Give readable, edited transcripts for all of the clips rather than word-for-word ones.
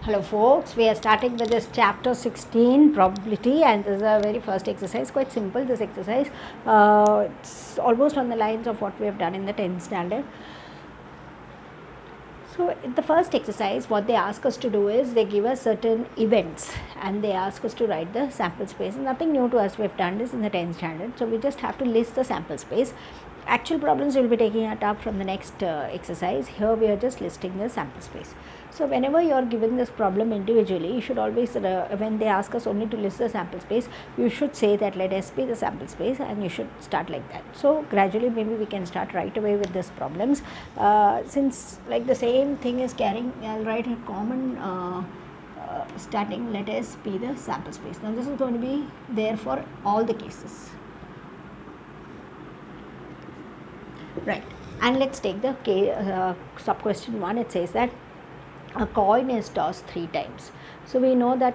Hello folks, we are starting with this chapter 16 probability, and this is our very first exercise. Quite simple this exercise. It's almost on the lines of what we have done in the 10th standard. So in the first exercise, what they ask us to do is they give us certain events and they ask us to write the sample space. Nothing new to us, we have done this in the 10th standard. So we just have to list the sample space. Actual problems we will be taking it up from the next exercise. Here we are just listing the sample space. So whenever you are given this problem individually, you should always, when they ask us only to list the sample space, you should say that let S be the sample space, and you should start like that. So gradually maybe we can start right away with these problems. Since like the same thing is carrying, I'll write a common starting let S be the sample space. Now this is going to be there for all the cases. Right, and let's take the sub question 1. It says that a coin is tossed 3 times. So we know that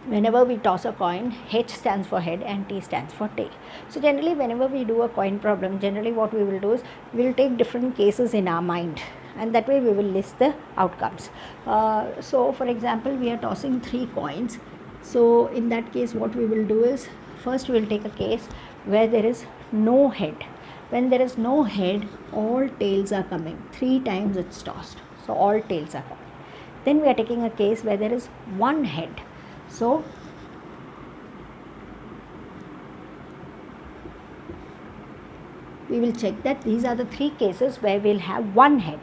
whenever we toss a coin, H stands for head and T stands for tail. So generally whenever we do a coin problem, generally what we will do is we will take different cases in our mind, and that way we will list the outcomes. So for example, we are tossing 3 coins. So in that case what we will do is, first we will take a case where there is no head. When there is no head, all tails are coming. 3 times it's tossed. So all tails are coming. Then we are taking a case where there is 1 head. So we will check that these are the 3 cases where we will have 1 head.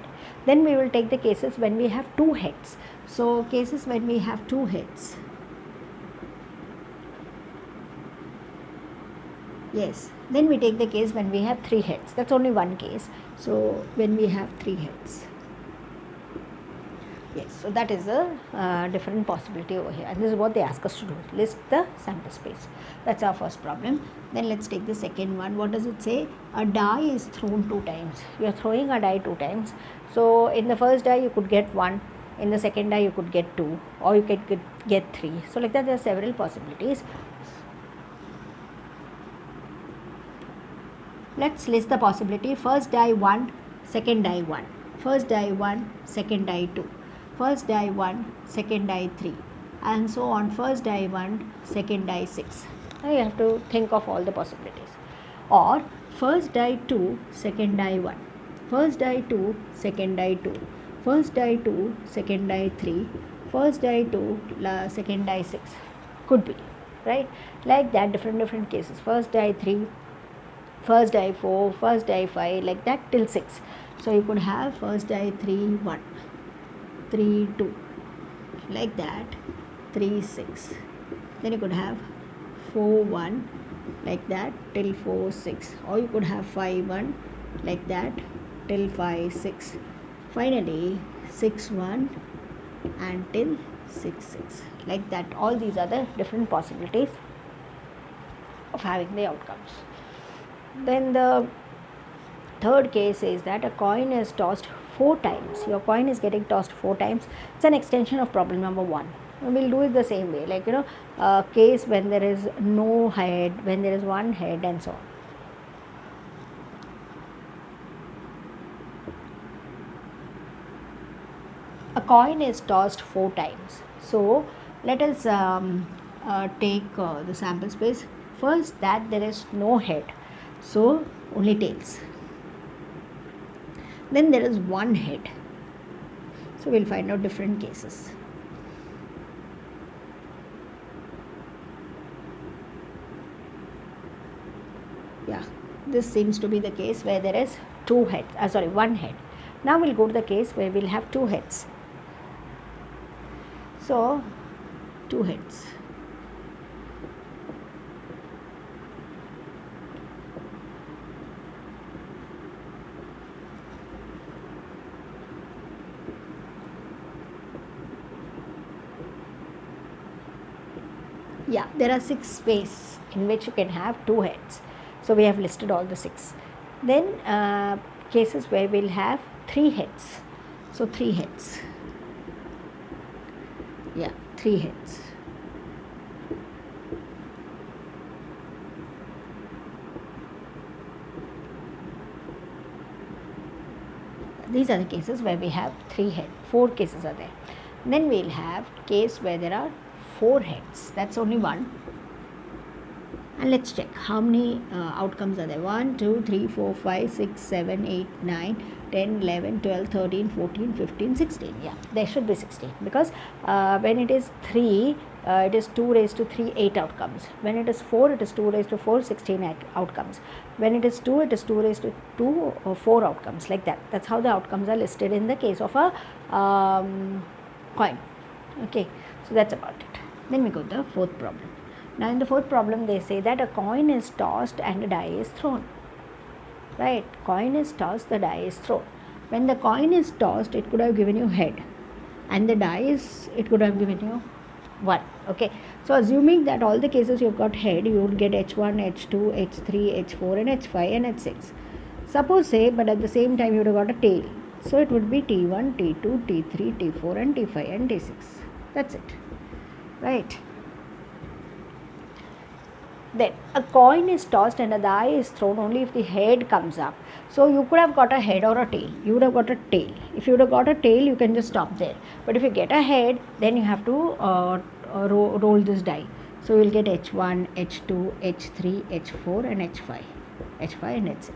Then we will take the cases when we have 2 heads. So cases when we have 2 heads. Yes, then we take the case when we have 3 heads. That's only one case. So when we have 3 heads. Yes, so that is a different possibility over here, and this is what they ask us to do, list the sample space. That's our first problem. Then let's take the second one. What does it say? A die is thrown 2 times. You are throwing a die 2 times. So in the first die you could get 1, in the second die you could get 2, or you could get 3. So like that there are several possibilities. Let's list the possibility. First die 1, second die 1. First die 1, second die 2. First die 1, second die 3. And so on. First die 1, second die 6. Now you have to think of all the possibilities. Or first die 2, second die 1. First die 2, second die 2. First die 2, second die 3. First die 2, second die 6. Could be, right? Like that, different cases. First die 3. First die 4, first die 5, like that till 6. So you could have first die 3, 1, 3, 2, like that, 3, 6. Then you could have 4, 1, like that till 4, 6. Or you could have 5, 1, like that till 5, 6. Finally 6, 1 and till 6, 6. Like that. All these are the different possibilities of having the outcomes. Then the third case is that a coin is tossed 4 times. Your coin is getting tossed 4 times. It's an extension of problem number 1. And we'll do it the same way, like a case when there is no head, when there is 1 head, and so on. A coin is tossed 4 times. So let us take the sample space. First, that there is no head. So only tails. Then there is 1 head. So we'll find out different cases. Yeah, this seems to be the case where there is 1 head. Now we'll go to the case where we'll have 2 heads. So 2 heads. Yeah, there are 6 ways in which you can have 2 heads. So we have listed all the 6. Then cases where we'll have 3 heads. So 3 heads. Yeah, 3 heads. These are the cases where we have 3 heads. 4 cases are there. Then we'll have case where there are 4 heads. That's only one. And let's check how many outcomes are there. 1, 2, 3, 4, 5, 6, 7, 8, 9, 10, 11, 12, 13, 14, 15, 16. Yeah, there should be 16 because when it is 3, it is 2 raised to 3, 8 outcomes. When it is 4, it is 2 raised to 4, 16 outcomes. When it is 2, it is 2 raised to 2, 4 outcomes, like that. That's how the outcomes are listed in the case of a coin. Okay, so that's about it. Then we go to the fourth problem. Now in the fourth problem they say that a coin is tossed and a die is thrown. Right, coin is tossed, the die is thrown. When the coin is tossed, it could have given you head, and the die is, it could have given you 1. Okay, so assuming that all the cases you've got head, you would get h1, h2, h3, h4 and h5 and h6. Suppose say, but at the same time you would have got a tail. So it would be t1, t2, t3, t4 and t5 and t6. That's it. Right. Then a coin is tossed and a die is thrown only if the head comes up. So you could have got a head or a tail. You would have got a tail. If you would have got a tail, you can just stop there. But if you get a head, then you have to roll this die. So you will get h1, h2, h3, h4 and h5 and h6.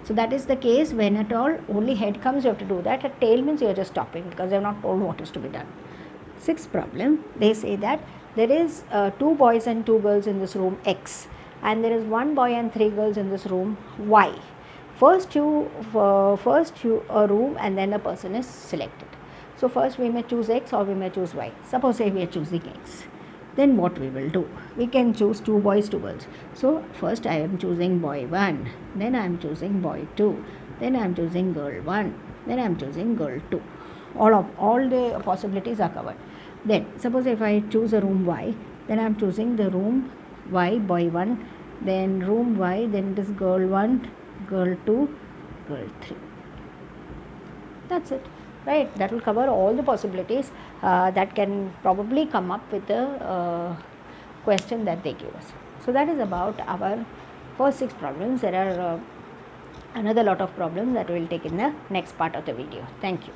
So that is the case when at all only head comes, you have to do that. A tail means you are just stopping because they have not told what is to be done. Sixth problem, they say that there is 2 boys and 2 girls in this room X, and there is 1 boy and 3 girls in this room Y. First you a room and then a person is selected. So first we may choose X or we may choose Y. Suppose say we are choosing X. Then what we will do? We can choose 2 boys, 2 girls. So first I am choosing boy 1, then I am choosing boy 2, then I am choosing girl 1, then I am choosing girl 2. All the possibilities are covered. Then suppose if I choose a room Y, then I am choosing the room Y, boy 1, then room Y, then it is girl 1, girl 2, girl 3. That's it. Right, that will cover all the possibilities that can probably come up with the question that they give us. So that is about our first 6 problems. There are another lot of problems that we will take in the next part of the video. Thank you.